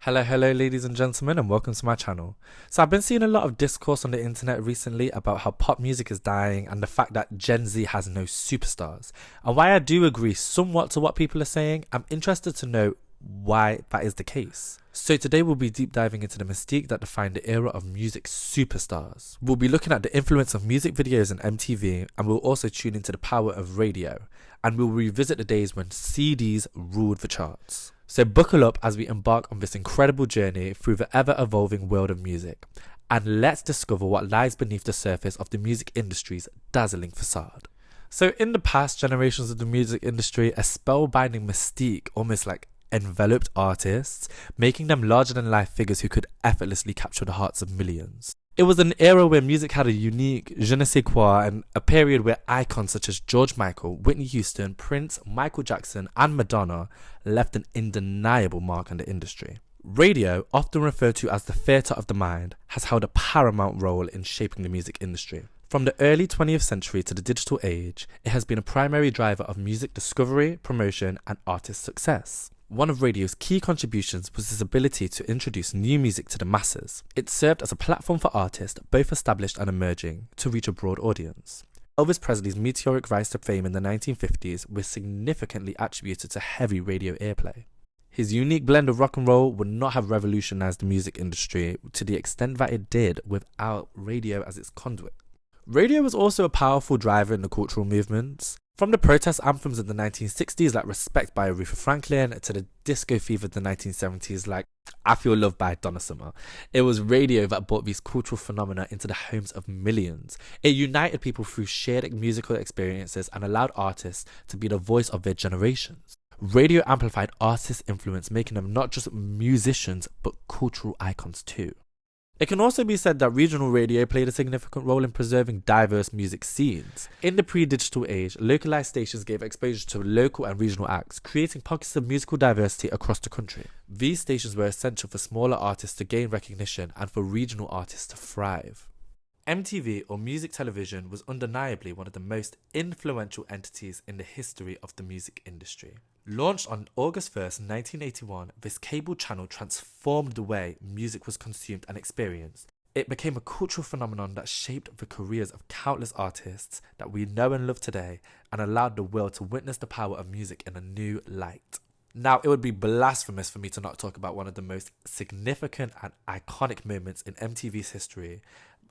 Hello ladies and gentlemen, and welcome to my channel. So I've been seeing a lot of discourse on the internet recently about how pop music is dying and the fact that Gen Z has no superstars. And while I do agree somewhat to what people are saying, I'm interested to know why that is the case. So today we'll be deep diving into the mystique that defined the era of music superstars. We'll be looking at the influence of music videos and MTV, and we'll also tune into the power of radio. And we'll revisit the days when CDs ruled the charts. So buckle up as we embark on this incredible journey through the ever-evolving world of music, and let's discover what lies beneath the surface of the music industry's dazzling facade. So in the past generations of the music industry, a spellbinding mystique almost like enveloped artists, making them larger-than-life figures who could effortlessly capture the hearts of millions. It was an era where music had a unique je ne sais quoi, and a period where icons such as George Michael, Whitney Houston, Prince, Michael Jackson and Madonna left an undeniable mark on the industry. Radio, often referred to as the theatre of the mind, has held a paramount role in shaping the music industry. From the early 20th century to the digital age, it has been a primary driver of music discovery, promotion and artist success. One of radio's key contributions was its ability to introduce new music to the masses. It served as a platform for artists, both established and emerging, to reach a broad audience. Elvis Presley's meteoric rise to fame in the 1950s was significantly attributed to heavy radio airplay. His unique blend of rock and roll would not have revolutionized the music industry to the extent that it did without radio as its conduit. Radio was also a powerful driver in the cultural movements. From the protest anthems of the 1960s like Respect by Aretha Franklin to the disco fever of the 1970s like I Feel Loved by Donna Summer, it was radio that brought these cultural phenomena into the homes of millions. It united people through shared musical experiences and allowed artists to be the voice of their generations. Radio amplified artists' influence, making them not just musicians but cultural icons too. It can also be said that regional radio played a significant role in preserving diverse music scenes. In the pre-digital age, localized stations gave exposure to local and regional acts, creating pockets of musical diversity across the country. These stations were essential for smaller artists to gain recognition and for regional artists to thrive. MTV, or music television, was undeniably one of the most influential entities in the history of the music industry. Launched on August 1st, 1981, this cable channel transformed the way music was consumed and experienced. It became a cultural phenomenon that shaped the careers of countless artists that we know and love today and allowed the world to witness the power of music in a new light. Now, it would be blasphemous for me to not talk about one of the most significant and iconic moments in MTV's history,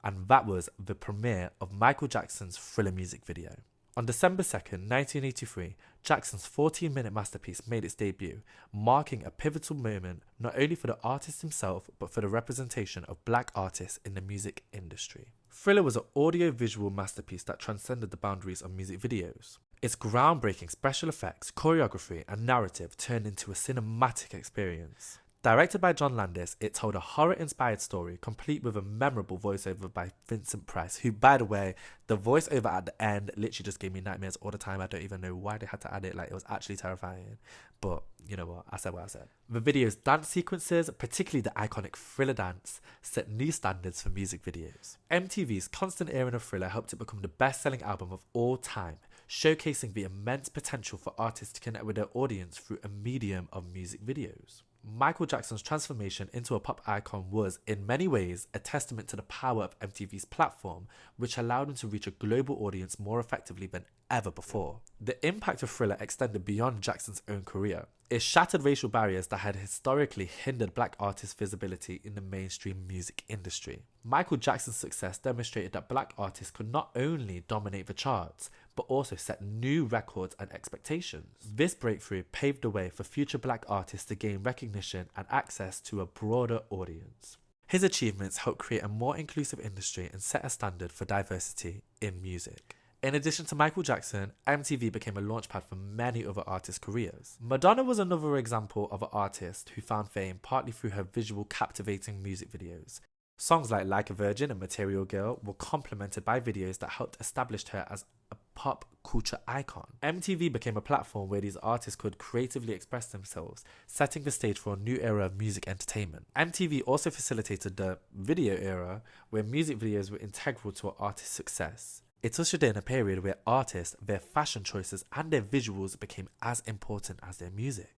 and that was the premiere of Michael Jackson's Thriller music video. On December 2nd, 1983, Jackson's 14-minute masterpiece made its debut, marking a pivotal moment not only for the artist himself but for the representation of black artists in the music industry. Thriller was an audio-visual masterpiece that transcended the boundaries of music videos. Its groundbreaking special effects, choreography and narrative turned into a cinematic experience. Directed by John Landis, it told a horror-inspired story complete with a memorable voiceover by Vincent Price, who, by the way, the voiceover at the end literally just gave me nightmares all the time. I don't even know why they had to add it, it was actually terrifying. But you know what, I said what I said. The video's dance sequences, particularly the iconic Thriller dance, set new standards for music videos. MTV's constant airing of Thriller helped it become the best-selling album of all time, showcasing the immense potential for artists to connect with their audience through a medium of music videos. Michael Jackson's transformation into a pop icon was, in many ways, a testament to the power of MTV's platform, which allowed him to reach a global audience more effectively than ever before. The impact of Thriller extended beyond Jackson's own career. It shattered racial barriers that had historically hindered black artists' visibility in the mainstream music industry. Michael Jackson's success demonstrated that black artists could not only dominate the charts, but also set new records and expectations. This breakthrough paved the way for future black artists to gain recognition and access to a broader audience. His achievements helped create a more inclusive industry and set a standard for diversity in music. In addition to Michael Jackson, MTV became a launchpad for many other artists' careers. Madonna was another example of an artist who found fame partly through her visual captivating music videos. Songs like a Virgin and Material Girl were complemented by videos that helped establish her as a pop culture icon. MTV became a platform where these artists could creatively express themselves, setting the stage for a new era of music entertainment. MTV also facilitated the video era, where music videos were integral to an artist's success. It ushered in a period where artists, their fashion choices and their visuals became as important as their music.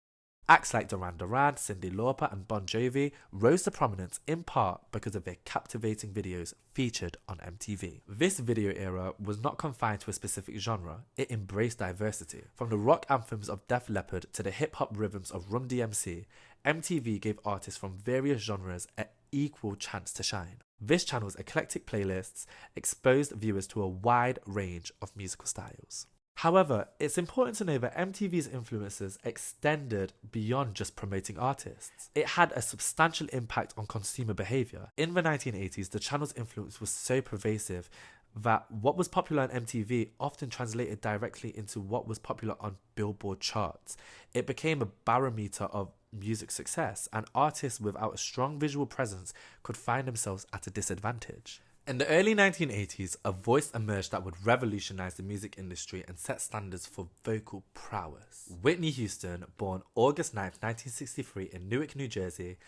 Acts like Duran Duran, Cyndi Lauper and Bon Jovi rose to prominence in part because of their captivating videos featured on MTV. This video era was not confined to a specific genre, it embraced diversity. From the rock anthems of Def Leppard to the hip-hop rhythms of Run DMC, MTV gave artists from various genres an equal chance to shine. This channel's eclectic playlists exposed viewers to a wide range of musical styles. However, it's important to know that MTV's influences extended beyond just promoting artists. It had a substantial impact on consumer behaviour. In the 1980s, the channel's influence was so pervasive that what was popular on MTV often translated directly into what was popular on Billboard charts. It became a barometer of music success, and artists without a strong visual presence could find themselves at a disadvantage. In the early 1980s, a voice emerged that would revolutionize the music industry and set standards for vocal prowess. Whitney Houston, born August 9, 1963 in Newark, New Jersey,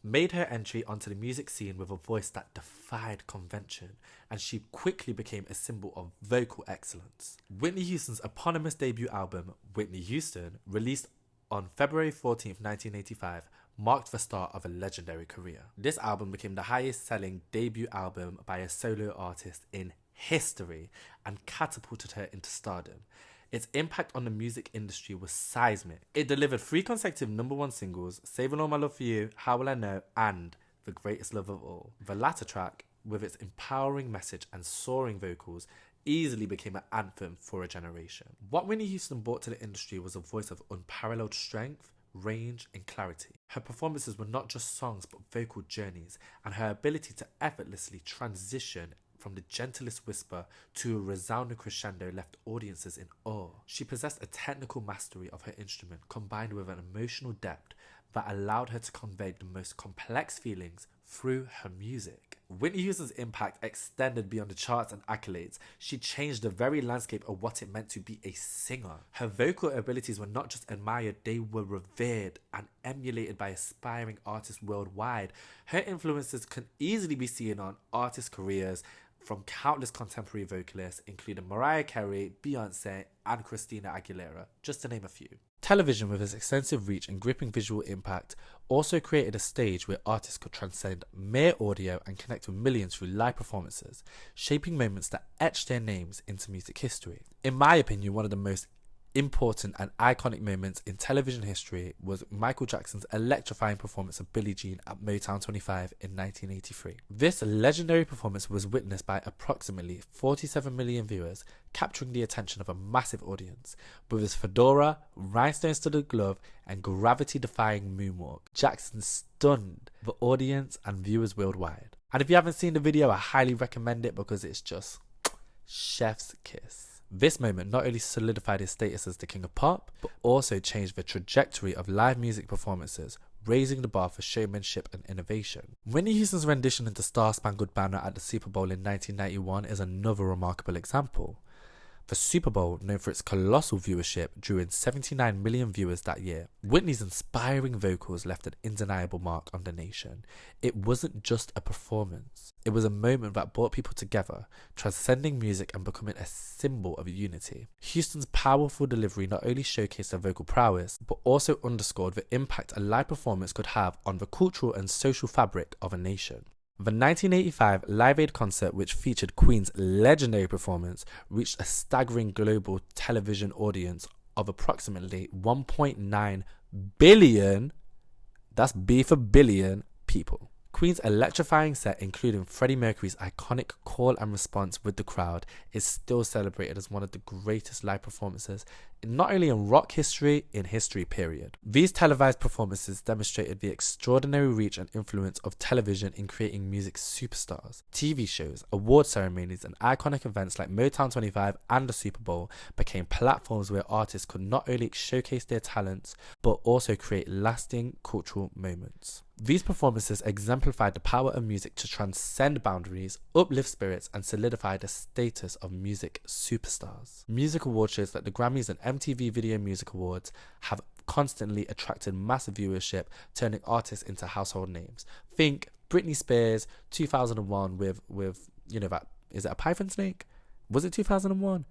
made her entry onto the music scene with a voice that defied convention, and she quickly became a symbol of vocal excellence. Whitney Houston's eponymous debut album, Whitney Houston, released on February 14, 1985, marked the start of a legendary career. This album became the highest-selling debut album by a solo artist in history and catapulted her into stardom. Its impact on the music industry was seismic. It delivered 3 consecutive #1 singles, Saving All My Love For You, How Will I Know, and The Greatest Love of All. The latter track, with its empowering message and soaring vocals, easily became an anthem for a generation. What Whitney Houston brought to the industry was a voice of unparalleled strength, range and clarity. Her performances were not just songs but vocal journeys, and her ability to effortlessly transition from the gentlest whisper to a resounding crescendo left audiences in awe. She possessed a technical mastery of her instrument combined with an emotional depth that allowed her to convey the most complex feelings through her music. Whitney Houston's impact extended beyond the charts and accolades. She changed the very landscape of what it meant to be a singer. Her vocal abilities were not just admired, they were revered and emulated by aspiring artists worldwide. Her influences can easily be seen on artists' careers from countless contemporary vocalists, including Mariah Carey, Beyonce, and Christina Aguilera, just to name a few. Television, with its extensive reach and gripping visual impact, also created a stage where artists could transcend mere audio and connect with millions through live performances, shaping moments that etched their names into music history. In my opinion, one of the most important and iconic moments in television history was Michael Jackson's electrifying performance of Billie Jean at Motown 25 in 1983. This legendary performance was witnessed by approximately 47 million viewers, capturing the attention of a massive audience. With his fedora, rhinestone-studded glove, and gravity-defying moonwalk, Jackson stunned the audience and viewers worldwide. And if you haven't seen the video, I highly recommend it because it's just chef's kiss. This moment not only solidified his status as the king of pop, but also changed the trajectory of live music performances, raising the bar for showmanship and innovation. Whitney Houston's rendition into Star Spangled Banner at the Super Bowl in 1991 is another remarkable example. The Super Bowl, known for its colossal viewership, drew in 79 million viewers that year. Whitney's inspiring vocals left an undeniable mark on the nation. It wasn't just a performance. It was a moment that brought people together, transcending music and becoming a symbol of unity. Houston's powerful delivery not only showcased her vocal prowess, but also underscored the impact a live performance could have on the cultural and social fabric of a nation. The 1985 Live Aid concert, which featured Queen's legendary performance, reached a staggering global television audience of approximately 1.9 billion, that's B for billion, people. Queen's electrifying set, including Freddie Mercury's iconic call and response with the crowd, is still celebrated as one of the greatest live performances, not only in rock history, in history period. These televised performances demonstrated the extraordinary reach and influence of television in creating music superstars. TV shows, award ceremonies, and iconic events like Motown 25 and the Super Bowl became platforms where artists could not only showcase their talents, but also create lasting cultural moments. These performances exemplified the power of music to transcend boundaries, uplift spirits, and solidify the status of music superstars. Music award shows like the Grammys and MTV Video Music Awards have constantly attracted massive viewership, turning artists into household names. Think Britney Spears 2001 with you know that, is it a python snake? Was it 2001?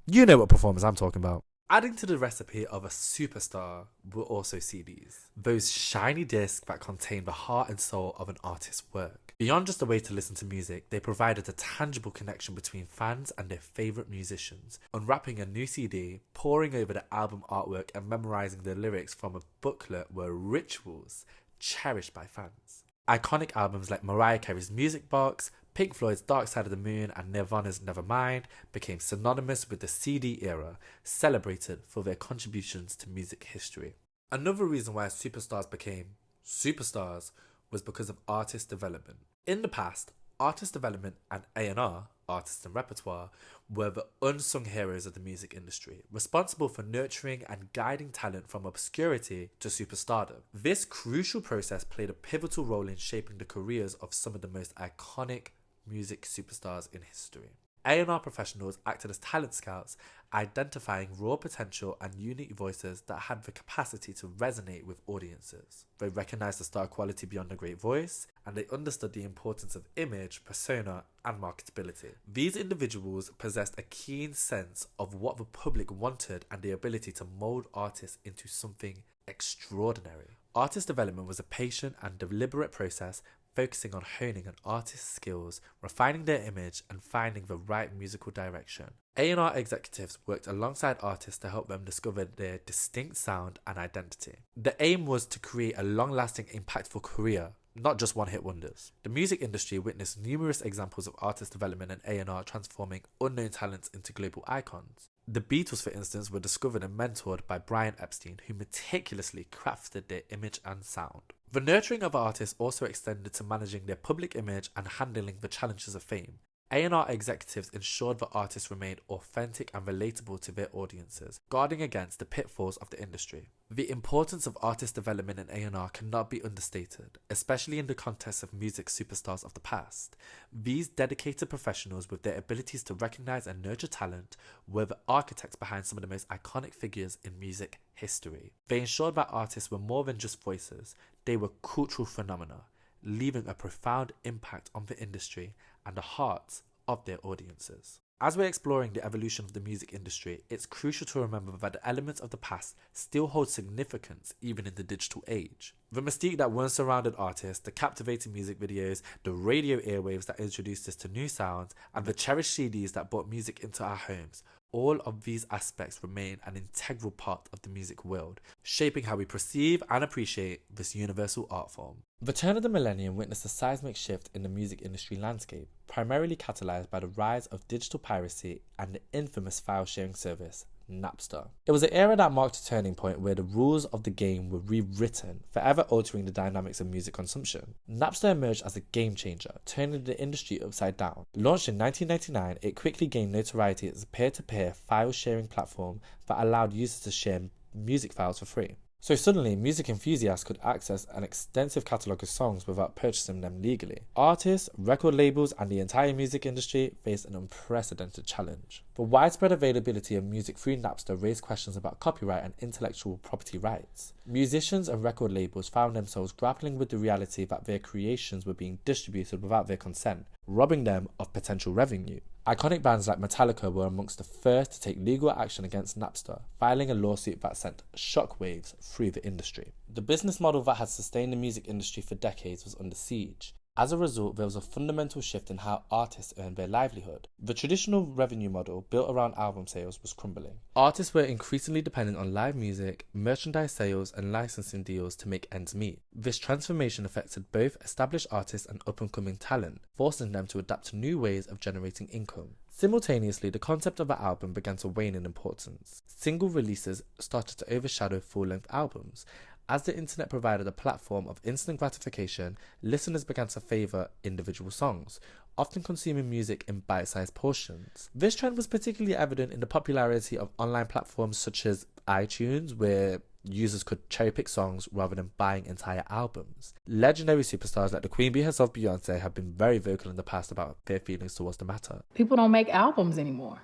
You know what performance I'm talking about. Adding to the recipe of a superstar were also CDs, those shiny discs that contain the heart and soul of an artist's work. Beyond just a way to listen to music, they provided a tangible connection between fans and their favourite musicians. Unwrapping a new CD, poring over the album artwork and memorising the lyrics from a booklet were rituals cherished by fans. Iconic albums like Mariah Carey's Music Box, Pink Floyd's Dark Side of the Moon and Nirvana's Nevermind became synonymous with the CD era, celebrated for their contributions to music history. Another reason why superstars became superstars was because of artist development. In the past, artist development and A&R, artists and repertoire, were the unsung heroes of the music industry, responsible for nurturing and guiding talent from obscurity to superstardom. This crucial process played a pivotal role in shaping the careers of some of the most iconic music superstars in history. A&R professionals acted as talent scouts, identifying raw potential and unique voices that had the capacity to resonate with audiences. They recognized the star quality beyond a great voice, and they understood the importance of image, persona, and marketability. These individuals possessed a keen sense of what the public wanted and the ability to mold artists into something extraordinary. Artist development was a patient and deliberate process, focusing on honing an artist's skills, refining their image, and finding the right musical direction. A&R executives worked alongside artists to help them discover their distinct sound and identity. The aim was to create a long-lasting, impactful career, not just one-hit wonders. The music industry witnessed numerous examples of artist development and A&R transforming unknown talents into global icons. The Beatles, for instance, were discovered and mentored by Brian Epstein, who meticulously crafted their image and sound. The nurturing of artists also extended to managing their public image and handling the challenges of fame. A&R executives ensured that artists remained authentic and relatable to their audiences, guarding against the pitfalls of the industry. The importance of artist development in A&R cannot be understated, especially in the context of music superstars of the past. These dedicated professionals, with their abilities to recognize and nurture talent, were the architects behind some of the most iconic figures in music history. They ensured that artists were more than just voices, they were cultural phenomena, leaving a profound impact on the industry and the hearts of their audiences. As we're exploring the evolution of the music industry, it's crucial to remember that the elements of the past still hold significance even in the digital age. The mystique that once surrounded artists, the captivating music videos, the radio airwaves that introduced us to new sounds, and the cherished CDs that brought music into our homes, all of these aspects remain an integral part of the music world, shaping how we perceive and appreciate this universal art form. The turn of the millennium witnessed a seismic shift in the music industry landscape, primarily catalysed by the rise of digital piracy and the infamous file sharing service, Napster. It was an era that marked a turning point where the rules of the game were rewritten, forever altering the dynamics of music consumption. Napster emerged as a game changer, turning the industry upside down. Launched in 1999, it quickly gained notoriety as a peer-to-peer file sharing platform that allowed users to share music files for free. So suddenly, music enthusiasts could access an extensive catalogue of songs without purchasing them legally. Artists, record labels, and the entire music industry faced an unprecedented challenge. The widespread availability of music through Napster raised questions about copyright and intellectual property rights. Musicians and record labels found themselves grappling with the reality that their creations were being distributed without their consent, robbing them of potential revenue. Iconic bands like Metallica were amongst the first to take legal action against Napster, filing a lawsuit that sent shockwaves through the industry. The business model that had sustained the music industry for decades was under siege. As a result, there was a fundamental shift in how artists earned their livelihood. The traditional revenue model built around album sales was crumbling. Artists were increasingly dependent on live music, merchandise sales, and licensing deals to make ends meet. This transformation affected both established artists and up-and-coming talent, forcing them to adapt to new ways of generating income. Simultaneously, the concept of an album began to wane in importance. Single releases started to overshadow full-length albums. As the internet provided a platform of instant gratification, listeners began to favour individual songs, often consuming music in bite-sized portions. This trend was particularly evident in the popularity of online platforms such as iTunes, where users could cherry-pick songs rather than buying entire albums. Legendary superstars like the Queen Bee herself, Beyonce, have been very vocal in the past about their feelings towards the matter. People don't make albums anymore.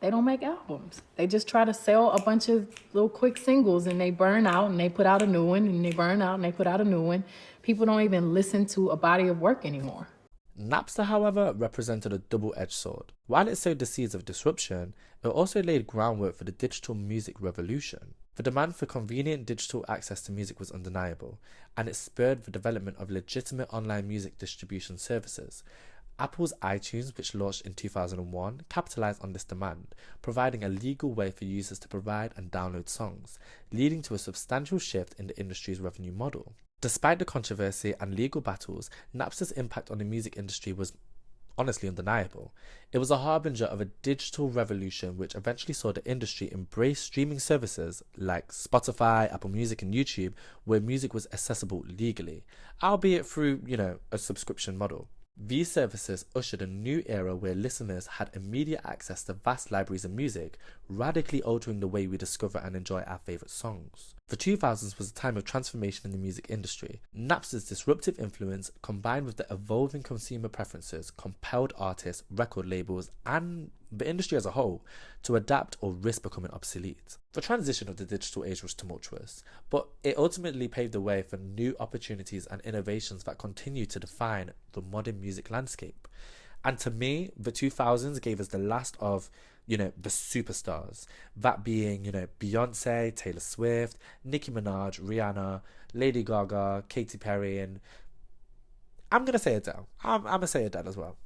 They don't make albums. They just try to sell a bunch of little quick singles and they burn out and they put out a new one and they burn out and they put out a new one. People don't even listen to a body of work anymore. Napster, however, represented a double-edged sword. While it sowed the seeds of disruption, it also laid groundwork for the digital music revolution. The demand for convenient digital access to music was undeniable, and it spurred the development of legitimate online music distribution services. Apple's iTunes, which launched in 2001, capitalized on this demand, providing a legal way for users to provide and download songs, leading to a substantial shift in the industry's revenue model. Despite the controversy and legal battles, Napster's impact on the music industry was honestly undeniable. It was a harbinger of a digital revolution which eventually saw the industry embrace streaming services like Spotify, Apple Music, and YouTube, where music was accessible legally, albeit through, a subscription model. These services ushered a new era where listeners had immediate access to vast libraries of music, radically altering the way we discover and enjoy our favourite songs. The 2000s was a time of transformation in the music industry. Napster's disruptive influence, combined with the evolving consumer preferences, compelled artists, record labels, and the industry as a whole to adapt or risk becoming obsolete. The transition of the digital age was tumultuous, but it ultimately paved the way for new opportunities and innovations that continue to define the modern music landscape. And to me, the 2000s gave us the last of, the superstars. That being, Beyonce, Taylor Swift, Nicki Minaj, Rihanna, Lady Gaga, Katy Perry, and I'm going to say Adele. I'm going to say Adele as well.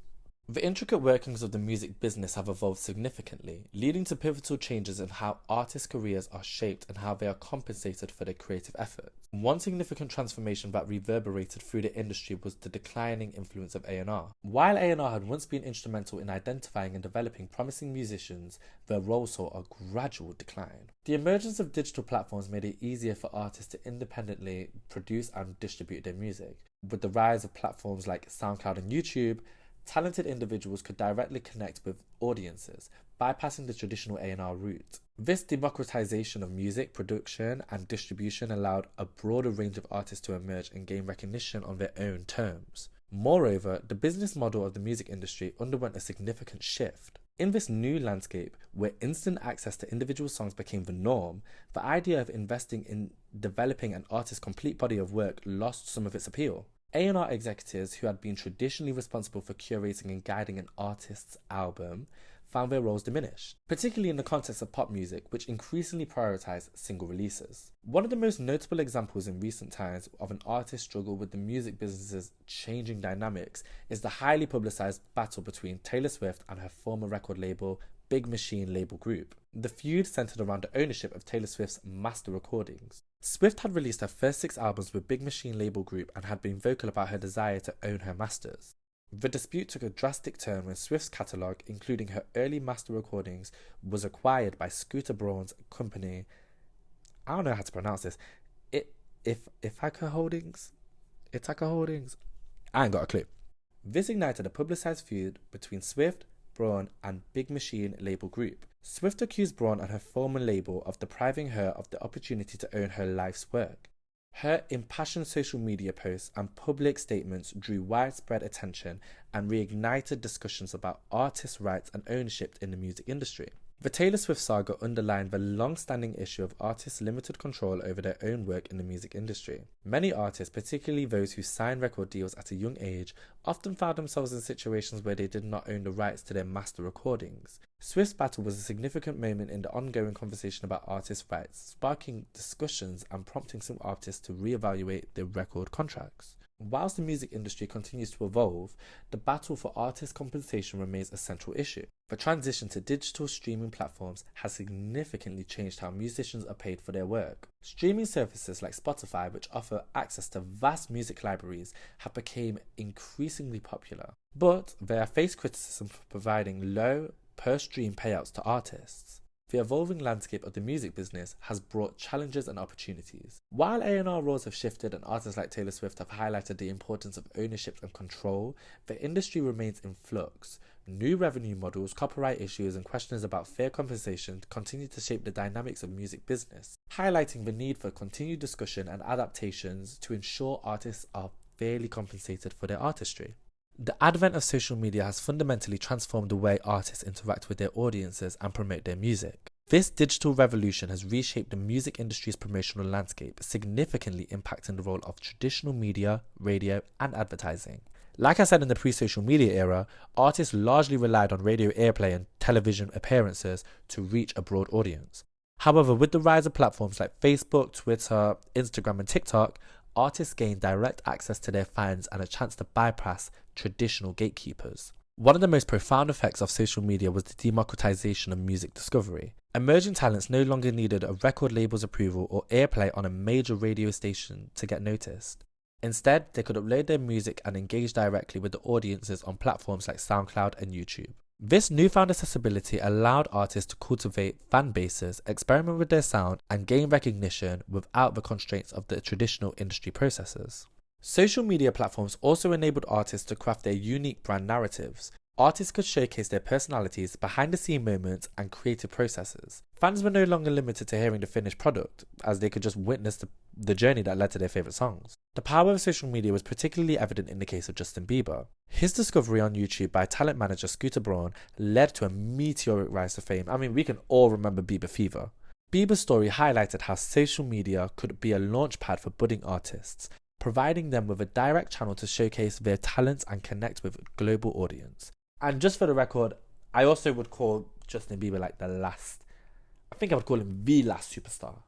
The intricate workings of the music business have evolved significantly, leading to pivotal changes in how artists' careers are shaped and how they are compensated for their creative efforts. One significant transformation that reverberated through the industry was the declining influence of A&R. While A&R had once been instrumental in identifying and developing promising musicians, their role saw a gradual decline. The emergence of digital platforms made it easier for artists to independently produce and distribute their music. With the rise of platforms like SoundCloud and YouTube, talented individuals could directly connect with audiences, bypassing the traditional A&R route. This democratization of music production and distribution allowed a broader range of artists to emerge and gain recognition on their own terms. Moreover, the business model of the music industry underwent a significant shift. In this new landscape, where instant access to individual songs became the norm, the idea of investing in developing an artist's complete body of work lost some of its appeal. A&R executives who had been traditionally responsible for curating and guiding an artist's album found their roles diminished, particularly in the context of pop music, which increasingly prioritized single releases. One of the most notable examples in recent times of an artist's struggle with the music business's changing dynamics is the highly publicized battle between Taylor Swift and her former record label, Big Machine label group. The feud centered around the ownership of Taylor Swift's master recordings. Swift had released her first 6 albums with Big Machine label group and had been vocal about her desire to own her masters. The dispute took a drastic turn when Swift's catalogue, including her early master recordings, was acquired by Scooter Braun's company. I don't know how to pronounce this. Ithaca Holdings? Ithaca Holdings? I ain't got a clue. This ignited a publicised feud between Swift, Braun, and Big Machine label group. Swift accused Braun and her former label of depriving her of the opportunity to own her life's work. Her impassioned social media posts and public statements drew widespread attention and reignited discussions about artists' rights and ownership in the music industry. The Taylor Swift saga underlined the long-standing issue of artists' limited control over their own work in the music industry. Many artists, particularly those who signed record deals at a young age, often found themselves in situations where they did not own the rights to their master recordings. Swift's battle was a significant moment in the ongoing conversation about artists' rights, sparking discussions and prompting some artists to reevaluate their record contracts. Whilst the music industry continues to evolve, the battle for artist compensation remains a central issue. The transition to digital streaming platforms has significantly changed how musicians are paid for their work. Streaming services like Spotify, which offer access to vast music libraries, have become increasingly popular. But they are faced criticism for providing low per-stream payouts to artists. The evolving landscape of the music business has brought challenges and opportunities. While A&R roles have shifted and artists like Taylor Swift have highlighted the importance of ownership and control, the industry remains in flux. New revenue models, copyright issues, and questions about fair compensation continue to shape the dynamics of music business, highlighting the need for continued discussion and adaptations to ensure artists are fairly compensated for their artistry. The advent of social media has fundamentally transformed the way artists interact with their audiences and promote their music. This digital revolution has reshaped the music industry's promotional landscape, significantly impacting the role of traditional media, radio, and advertising. Like I said, in the pre-social media era, artists largely relied on radio airplay and television appearances to reach a broad audience. However, with the rise of platforms like Facebook, Twitter, Instagram, and TikTok, artists gained direct access to their fans and a chance to bypass traditional gatekeepers. One of the most profound effects of social media was the democratization of music discovery. Emerging talents no longer needed a record label's approval or airplay on a major radio station to get noticed. Instead, they could upload their music and engage directly with the audiences on platforms like SoundCloud and YouTube. This newfound accessibility allowed artists to cultivate fan bases, experiment with their sound, and gain recognition without the constraints of the traditional industry processes. Social media platforms also enabled artists to craft their unique brand narratives. Artists could showcase their personalities, behind-the-scenes moments, and creative processes. Fans were no longer limited to hearing the finished product, as they could just witness the journey that led to their favourite songs. The power of social media was particularly evident in the case of Justin Bieber. His discovery on YouTube by talent manager Scooter Braun led to a meteoric rise to fame. I mean, we can all remember Bieber fever. Bieber's story highlighted how social media could be a launchpad for budding artists, providing them with a direct channel to showcase their talents and connect with a global audience. And just for the record, I also would call Justin Bieber like I think I would call him the last superstar.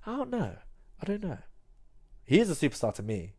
I don't know. He is a superstar to me,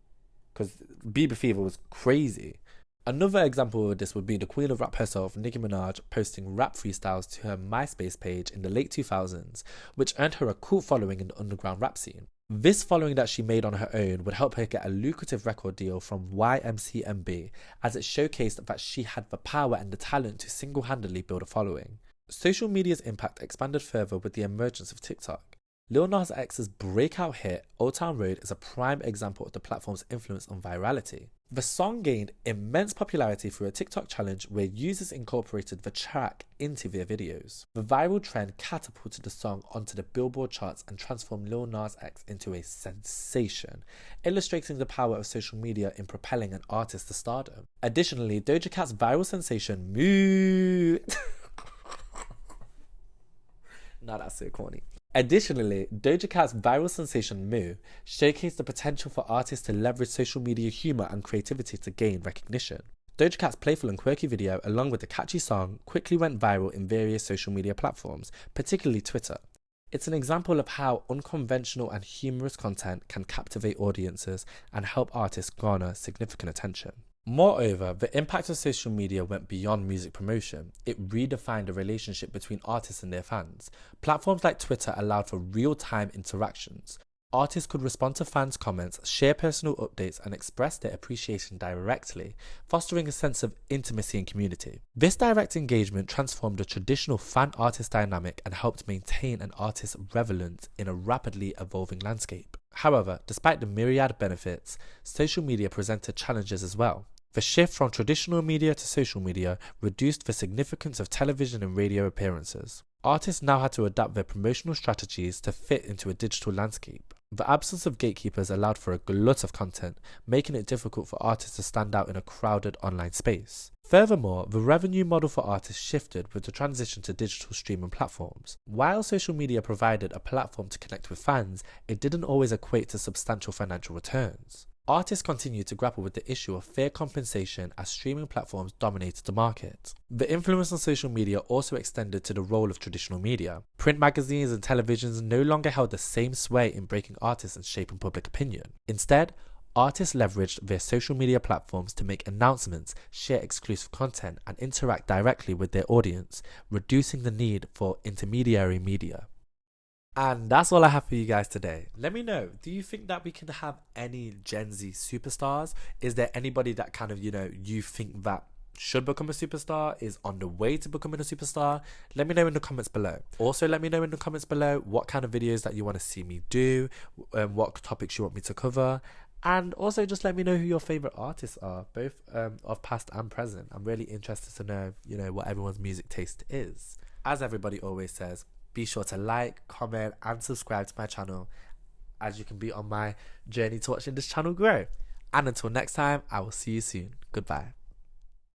because Bieber fever was crazy. Another example of this would be the queen of rap herself, Nicki Minaj, posting rap freestyles to her MySpace page in the late 2000s, which earned her a cult following in the underground rap scene. This following that she made on her own would help her get a lucrative record deal from YMCMB, as it showcased that she had the power and the talent to single-handedly build a following. Social media's impact expanded further with the emergence of TikTok. Lil Nas X's breakout hit, Old Town Road, is a prime example of the platform's influence on virality. The song gained immense popularity through a TikTok challenge where users incorporated the track into their videos. The viral trend catapulted the song onto the Billboard charts and transformed Lil Nas X into a sensation, illustrating the power of social media in propelling an artist to stardom. Additionally, Doja Cat's viral sensation Moo Now that's so corny. Additionally, Doja Cat's viral sensation Moo showcased the potential for artists to leverage social media humour and creativity to gain recognition. Doja Cat's playful and quirky video, along with the catchy song, quickly went viral in various social media platforms, particularly Twitter. It's an example of how unconventional and humorous content can captivate audiences and help artists garner significant attention. Moreover, the impact of social media went beyond music promotion. It redefined the relationship between artists and their fans. Platforms like Twitter allowed for real-time interactions. Artists could respond to fans' comments, share personal updates, and express their appreciation directly, fostering a sense of intimacy and community. This direct engagement transformed the traditional fan-artist dynamic and helped maintain an artist's relevance in a rapidly evolving landscape. However, despite the myriad benefits, social media presented challenges as well. The shift from traditional media to social media reduced the significance of television and radio appearances. Artists now had to adapt their promotional strategies to fit into a digital landscape. The absence of gatekeepers allowed for a glut of content, making it difficult for artists to stand out in a crowded online space. Furthermore, the revenue model for artists shifted with the transition to digital streaming platforms. While social media provided a platform to connect with fans, it didn't always equate to substantial financial returns. Artists continued to grapple with the issue of fair compensation as streaming platforms dominated the market. The influence on social media also extended to the role of traditional media. Print magazines and televisions no longer held the same sway in breaking artists and shaping public opinion. Instead, artists leveraged their social media platforms to make announcements, share exclusive content, and interact directly with their audience, reducing the need for intermediary media. And that's all I have for you guys today. Let me know, do you think that we can have any Gen Z superstars? Is there anybody that kind of, you think that should become a superstar, is on the way to becoming a superstar? Let me know in the comments below. Also, let me know in the comments below what kind of videos that you want to see me do, what topics you want me to cover. And also just let me know who your favourite artists are, both of past and present. I'm really interested to know, what everyone's music taste is. As everybody always says, be sure to like, comment, and subscribe to my channel, as you can be on my journey to watching this channel grow. And until next time, I will see you soon. Goodbye.